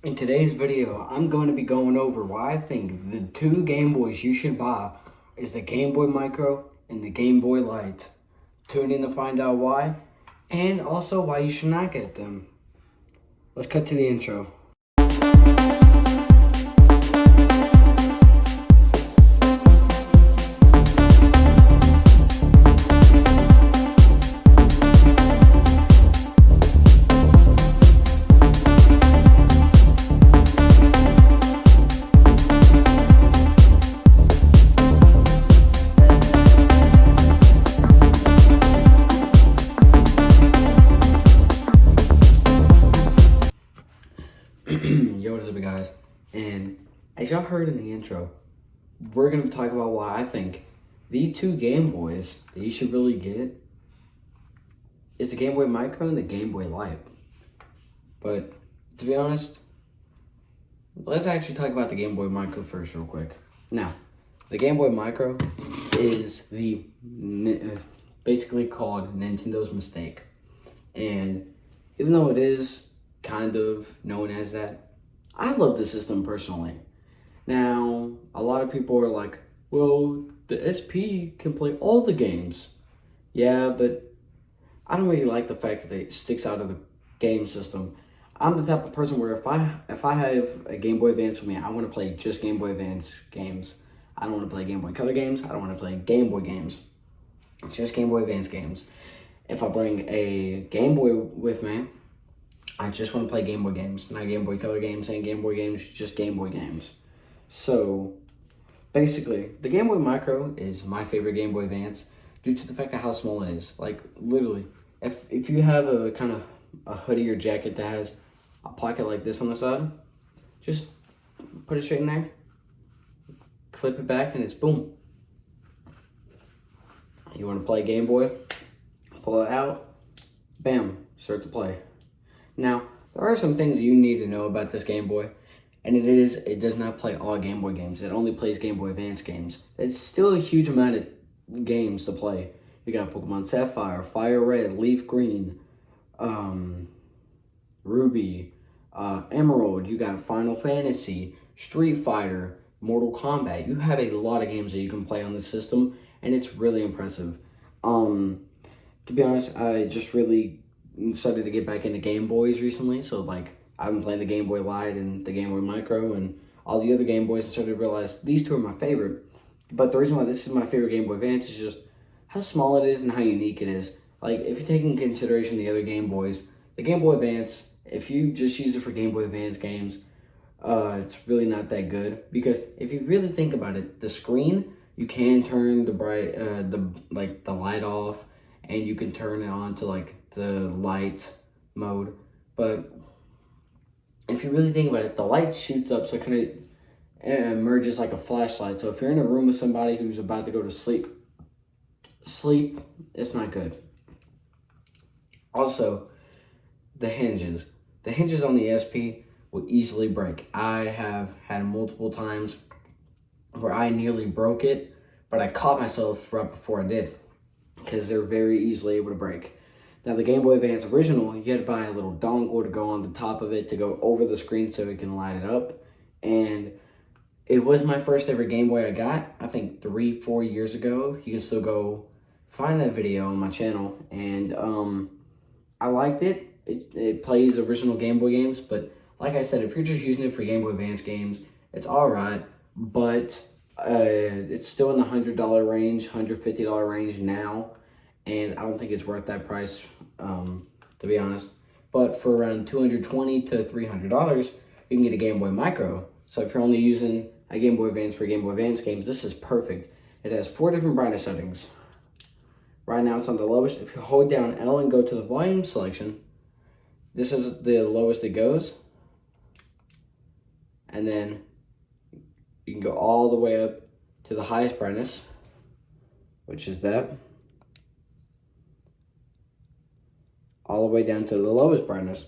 In today's video, I'm going to be going over why I think the two Game Boys you should buy is the Game Boy Micro and the Game Boy Light. Tune in to find out why, and also why you should not get them. Let's cut to the intro. Yo, what is up, guys? And as y'all heard in the intro, we're going to be talking about why I think the two Game Boys that you should really get is the Game Boy Micro and the Game Boy Light. But to be honest, let's actually talk about the Game Boy Micro first real quick. Now, the Game Boy Micro is the basically called Nintendo's mistake. And even though it is kind of known as that, I love the system personally. Now, a lot of people are like, well, the SP can play all the games. Yeah, but I don't really like the fact that it sticks out of the game system. I'm the type of person where if I have a Game Boy Advance with me, I want to play just Game Boy Advance games. I don't want to play Game Boy Color games. I don't want to play Game Boy games. Just Game Boy Advance games. If I bring a Game Boy with me, I just want to play Game Boy games, not Game Boy Color games and Game Boy games, just Game Boy games. So, basically, the Game Boy Micro is my favorite Game Boy Advance due to the fact of how small it is. Like, literally, if you have a kind of a hoodie or jacket that has a pocket like this on the side, just put it straight in there, clip it back, and it's boom. You want to play Game Boy, pull it out, bam, start to play. Now, there are some things you need to know about this Game Boy, and it does not play all Game Boy games. It only plays Game Boy Advance games. It's still a huge amount of games to play. You got Pokemon Sapphire, Fire Red, Leaf Green, Ruby, Emerald. You got Final Fantasy, Street Fighter, Mortal Kombat. You have a lot of games that you can play on the system, and it's really impressive. To be honest, I just really started to get back into Game Boys recently, so like I've been playing the Game Boy Light and the Game Boy Micro and all the other Game Boys, and started to realize these two are my favorite. But the reason why this is my favorite Game Boy Advance is just how small it is and how unique it is. Like, if you take in consideration the other Game Boys, the Game Boy Advance, if you just use it for Game Boy Advance games, it's really not that good, because if you really think about it, the screen, you can turn the light off, and you can turn it on to like the light mode. But if you really think about it, the light shoots up, so it kind of emerges like a flashlight. So if you're in a room with somebody who's about to go to sleep, it's not good. Also, the hinges on the SP will easily break. I have had multiple times where I nearly broke it, but I caught myself right before I did, because they're very easily able to break. Now, the Game Boy Advance original, you had to buy a little dongle to go on the top of it to go over the screen so it can light it up. And it was my first ever Game Boy I got, I think 3-4 years ago. You can still go find that video on my channel. And I liked it. It plays original Game Boy games. But like I said, if you're just using it for Game Boy Advance games, it's alright. But it's still in the $100 range, $150 range now. And I don't think it's worth that price, to be honest. But for around $220 to $300, you can get a Game Boy Micro. So if you're only using a Game Boy Advance for Game Boy Advance games, this is perfect. It has 4 different brightness settings. Right now it's on the lowest. If you hold down L and go to the volume selection, this is the lowest it goes. And then you can go all the way up to the highest brightness, which is that. All the way down to the lowest brightness.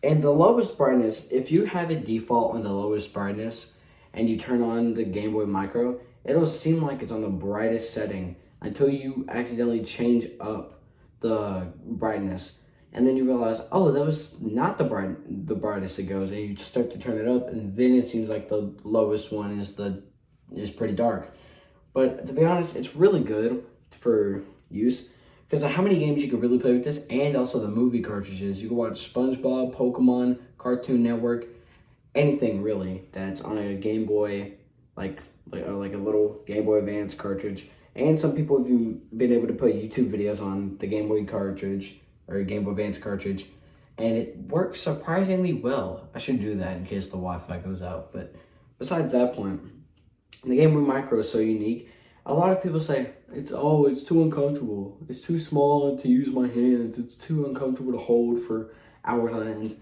And the lowest brightness, if you have it default on the lowest brightness and you turn on the Game Boy Micro, it'll seem like it's on the brightest setting until you accidentally change up the brightness. and then you realize, oh, that was not the brightest it goes, and you just start to turn it up, and then it seems like the lowest one is pretty dark. But to be honest, it's really good for use because how many games you could really play with this, and also the movie cartridges. You can watch SpongeBob, Pokemon, Cartoon Network, anything really that's on a Game Boy, like a little Game Boy Advance cartridge. And some people have even been able to put YouTube videos on the Game Boy cartridge or Game Boy Advance cartridge, and it works surprisingly well. I should do that in case the Wi-Fi goes out. But besides that point, the Game Boy Micro is so unique. A lot of people say it's too uncomfortable. It's too small to use my hands. It's too uncomfortable to hold for hours on end.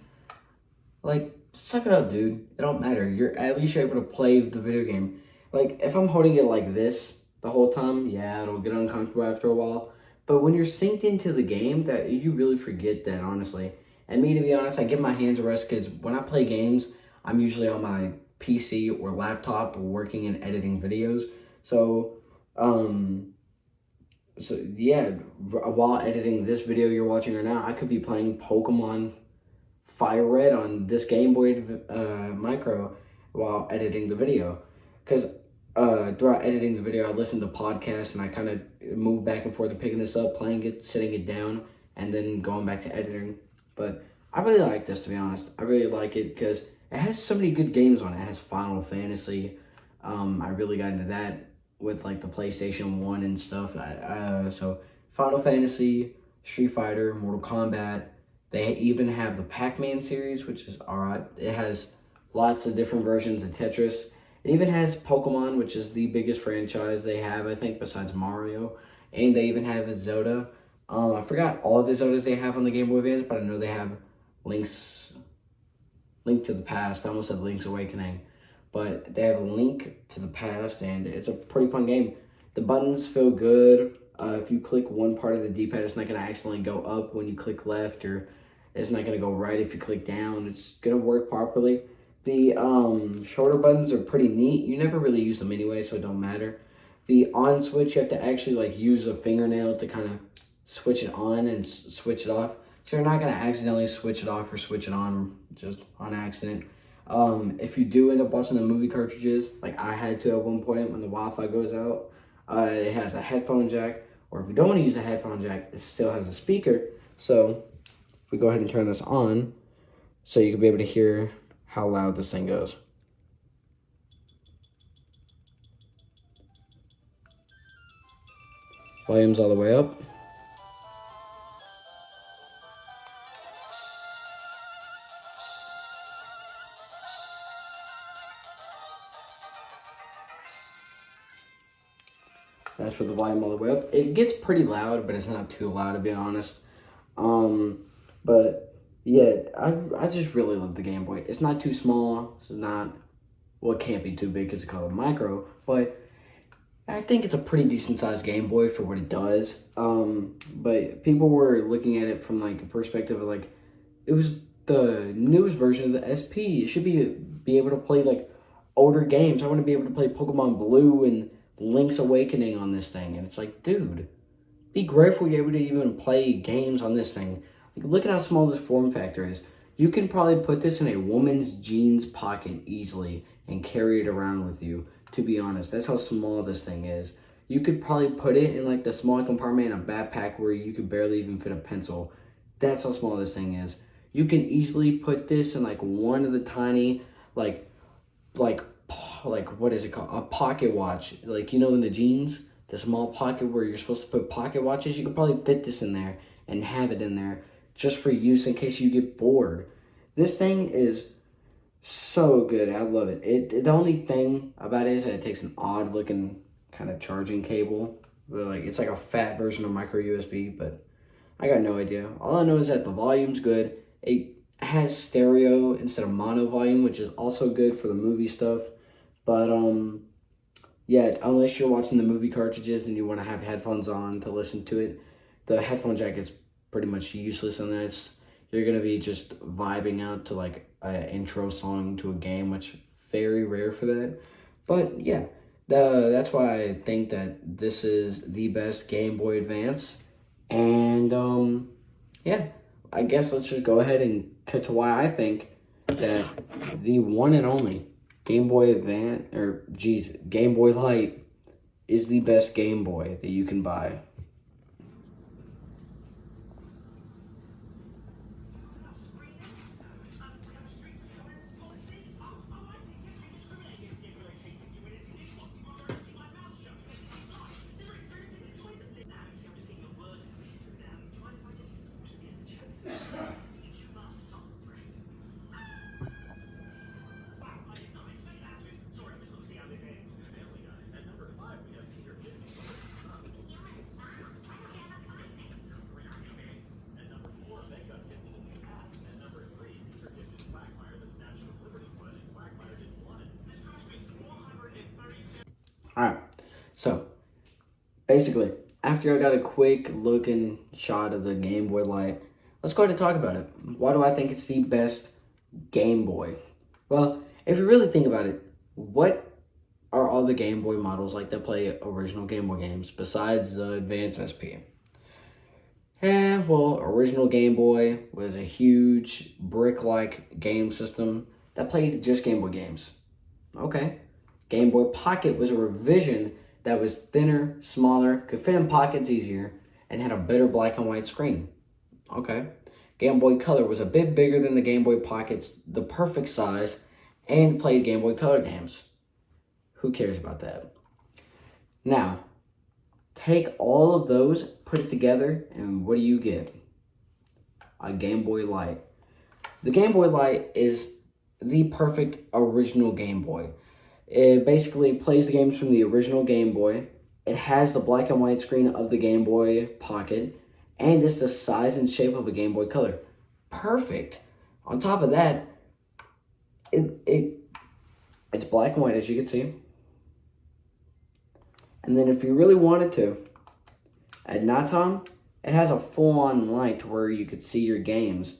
Like, suck it up, dude. It don't matter. You're able to play the video game. Like, if I'm holding it like this the whole time, yeah, it'll get uncomfortable after a while. But when you're synced into the game, that you really forget that, honestly. And me, to be honest, I give my hands a rest because when I play games, I'm usually on my PC or laptop working and editing videos. So yeah, while editing this video you're watching right now, I could be playing Pokemon Fire Red on this Game Boy Micro while editing the video. Because throughout editing the video, I listen to podcasts and I kind of move back and forth and picking this up, playing it, sitting it down, and then going back to editing. But I really like this, to be honest. I really like it because it has so many good games on it. It has Final Fantasy. I really got into that with like the PlayStation 1 and stuff. So Final Fantasy, Street Fighter, Mortal Kombat. They even have the Pac-Man series, which is alright. It has lots of different versions of Tetris. It even has Pokemon, which is the biggest franchise they have, I think, besides Mario. And they even have a Zelda. I forgot all the Zeldas they have on the Game Boy Advance, but I know they have Link to the Past. I almost said Link's Awakening. But they have a Link to the Past, and it's a pretty fun game. The buttons feel good. If you click one part of the D-pad, it's not going to accidentally go up when you click left, or it's not going to go right if you click down. It's going to work properly. The shoulder buttons are pretty neat. You never really use them anyway, so it don't matter. The on switch, you have to actually like use a fingernail to kind of switch it on and switch it off. So you're not going to accidentally switch it off or switch it on just on accident. If you do end up watching the movie cartridges, like I had to at one point when the Wi-Fi goes out, it has a headphone jack, or if you don't want to use a headphone jack, it still has a speaker. So if we go ahead and turn this on, so you can be able to hear how loud this thing goes. Volume's all the way up. That's with the volume all the way up. It gets pretty loud, but it's not too loud, to be honest. But yeah, I just really love the Game Boy. It's not too small. It's not, well, it can't be too big because it's called a micro, but I think it's a pretty decent sized Game Boy for what it does. But people were looking at it from like a perspective of like, it was the newest version of the SP. It should be able to play like older games. I want to be able to play Pokemon Blue and Link's Awakening on this thing. And it's like, dude, be grateful you're able to even play games on this thing. Like, look at how small this form factor is. You can probably put this in a woman's jeans pocket easily and carry it around with you, to be honest. That's how small this thing is. You could probably put it in like the small compartment in a backpack where you could barely even fit a pencil. That's how small this thing is. You can easily put this in like one of the tiny, like what is it called? A pocket watch. Like, you know, in the jeans, the small pocket where you're supposed to put pocket watches, you could probably fit this in there and have it in there just for use in case you get bored. This thing is so good. I love it. The only thing about it is that it takes an odd looking kind of charging cable. But like, it's like a fat version of micro USB, but I got no idea. All I know is that the volume's good. It has stereo instead of mono volume, which is also good for the movie stuff. But yeah, unless you're watching the movie cartridges and you want to have headphones on to listen to it, the headphone jack is pretty much useless unless you're going to be just vibing out to like an intro song to a game, which very rare for that. But yeah, that's why I think that this is the best Game Boy Advance. And yeah, I guess let's just go ahead and cut to why I think that the one and only Game Boy Advance, Game Boy Light is the best Game Boy that you can buy. Alright, so basically, after I got a quick looking shot of the Game Boy Light, let's go ahead and talk about it. Why do I think it's the best Game Boy? Well, if you really think about it, what are all the Game Boy models like that play original Game Boy games besides the Advance SP? Well, original Game Boy was a huge brick-like game system that played just Game Boy games. Okay. Game Boy Pocket was a revision that was thinner, smaller, could fit in pockets easier, and had a better black and white screen. Okay. Game Boy Color was a bit bigger than the Game Boy Pockets, the perfect size, and played Game Boy Color games. Who cares about that? Now, take all of those, put it together, and what do you get? A Game Boy Light. The Game Boy Light is the perfect original Game Boy. It basically plays the games from the original Game Boy. It has the black and white screen of the Game Boy Pocket, and it's the size and shape of a Game Boy Color. Perfect. On top of that, it's black and white, as you can see. And then if you really wanted to, at nighttime, it has a full-on light where you could see your games.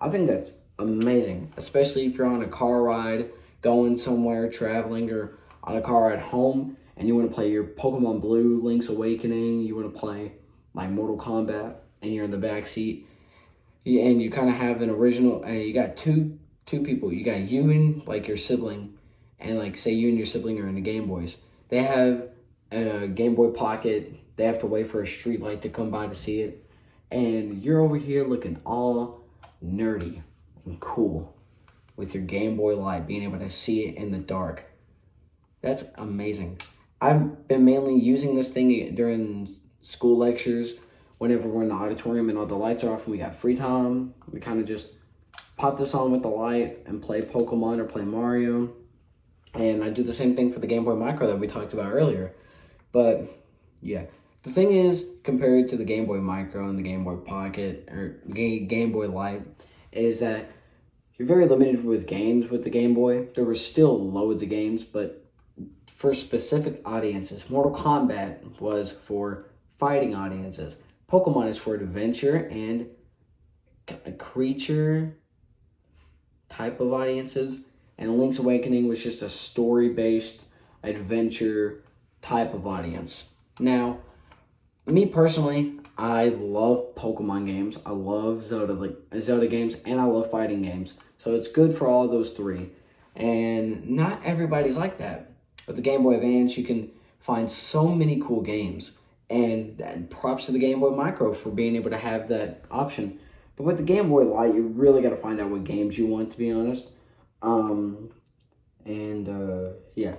I think that's amazing, especially if you're on a car ride, going somewhere, traveling, or on a car ride home, and you want to play your Pokemon Blue, Link's Awakening, you want to play like Mortal Kombat, and you're in the back seat, and you kind of have an original, and you got two people. You got you and like your sibling, and like say you and your sibling are in the Game Boys. They have a Game Boy Pocket. They have to wait for a street light to come by to see it, and you're over here looking all nerdy and cool with your Game Boy Light, being able to see it in the dark. That's amazing. I've been mainly using this thing during school lectures, whenever we're in the auditorium and all the lights are off and we got free time. We kind of just pop this on with the light and play Pokemon or play Mario. And I do the same thing for the Game Boy Micro that we talked about earlier. But yeah, the thing is, compared to the Game Boy Micro and the Game Boy Pocket or Game Boy Light, is that you're very limited with games with the Game Boy. There were still loads of games, but for specific audiences. Mortal Kombat was for fighting audiences. Pokemon is for adventure and a creature type of audiences. And Link's Awakening was just a story-based adventure type of audience. Now, me personally, I love Pokemon games. I love Zelda games, and I love fighting games. So it's good for all those three. And not everybody's like that. With the Game Boy Advance, you can find so many cool games. And props to the Game Boy Micro for being able to have that option. But with the Game Boy Light, you really got to find out what games you want, to be honest. Yeah.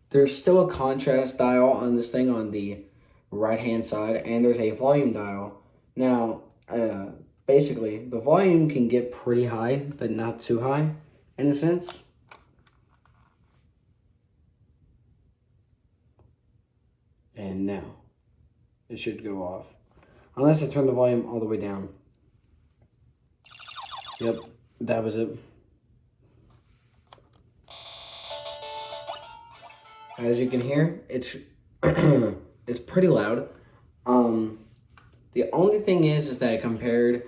There's still a contrast dial on this thing on the right-hand side, and there's a volume dial. Now, basically, the volume can get pretty high, but not too high, in a sense. And now, it should go off. Unless I turn the volume all the way down. Yep, that was it. As you can hear, it's it's pretty loud. The only thing is that compared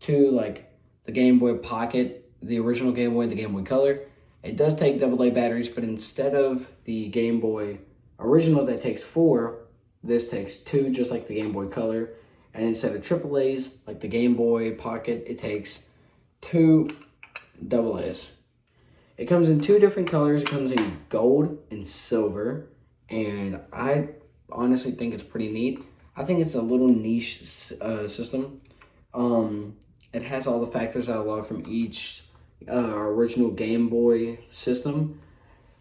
to like the Game Boy Pocket, the original Game Boy, and the Game Boy Color, it does take AA batteries, but instead of the Game Boy original that takes 4, this takes 2, just like the Game Boy Color. And instead of AAAs, like the Game Boy Pocket, it takes 2 AA's. It comes in 2 different colors. It comes in gold and silver. And I honestly think it's pretty neat. I think it's a little niche system. It has all the factors I love from each original Game Boy system.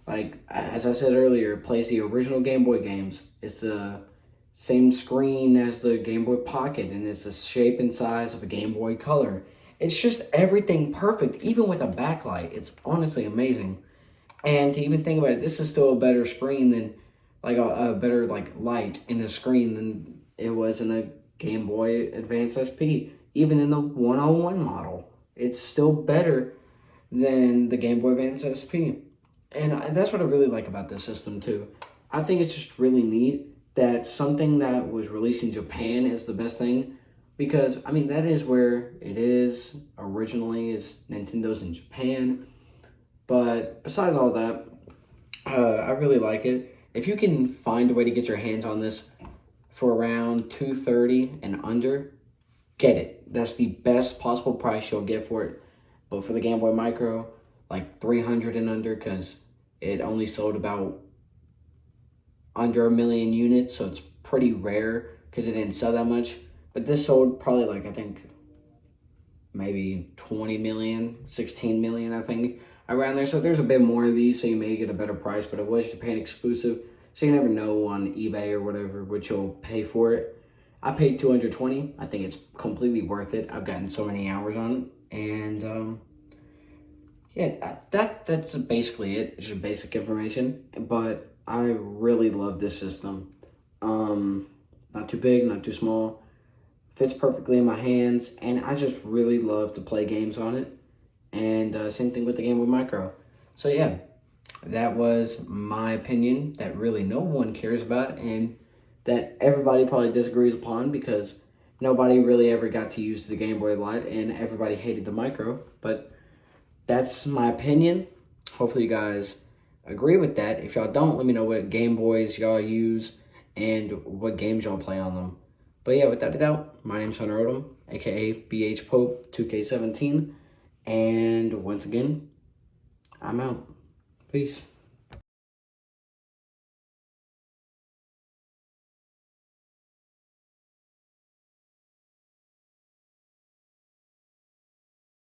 Like, as I said earlier, it plays the original Game Boy games. It's the same screen as the Game Boy Pocket, and it's the shape and size of a Game Boy Color. It's just everything perfect, even with a backlight. It's honestly amazing. And to even think about it, this is still a better screen than, like, a better, like, light in the screen than it was in a Game Boy Advance SP. Even in the 101 model, it's still better than the Game Boy Advance SP. And that's what I really like about this system, too. I think it's just really neat that something that was released in Japan is the best thing. Because, I mean, that is where it is originally, is Nintendo's in Japan. But besides all that, I really like it. If you can find a way to get your hands on this for around $230 and under, get it. That's the best possible price you'll get for it. But for the Game Boy Micro, like $300 and under, because it only sold about under 1 million units, so it's pretty rare because it didn't sell that much. But this sold probably, like, I think maybe 20 million, 16 million, I think, around there. So there's a bit more of these, so you may get a better price, but it was Japan exclusive, so you never know on eBay or whatever what you'll pay for it. I paid $220. I think it's completely worth it. I've gotten so many hours on it, and yeah, that's basically it. It's just basic information, but I really love this system. Not too big, not too small. Fits perfectly in my hands, and I just really love to play games on it. And same thing with the Game Boy Micro. So yeah, that was my opinion that really no one cares about, and that everybody probably disagrees upon, because nobody really ever got to use the Game Boy Light, and everybody hated the Micro. But that's my opinion. Hopefully you guys agree with that. If y'all don't, let me know what Game Boys y'all use and what games y'all play on them. But yeah, without a doubt, my name's Hunter Odom, aka BH Pope 2K17. And once again, I'm out. Peace.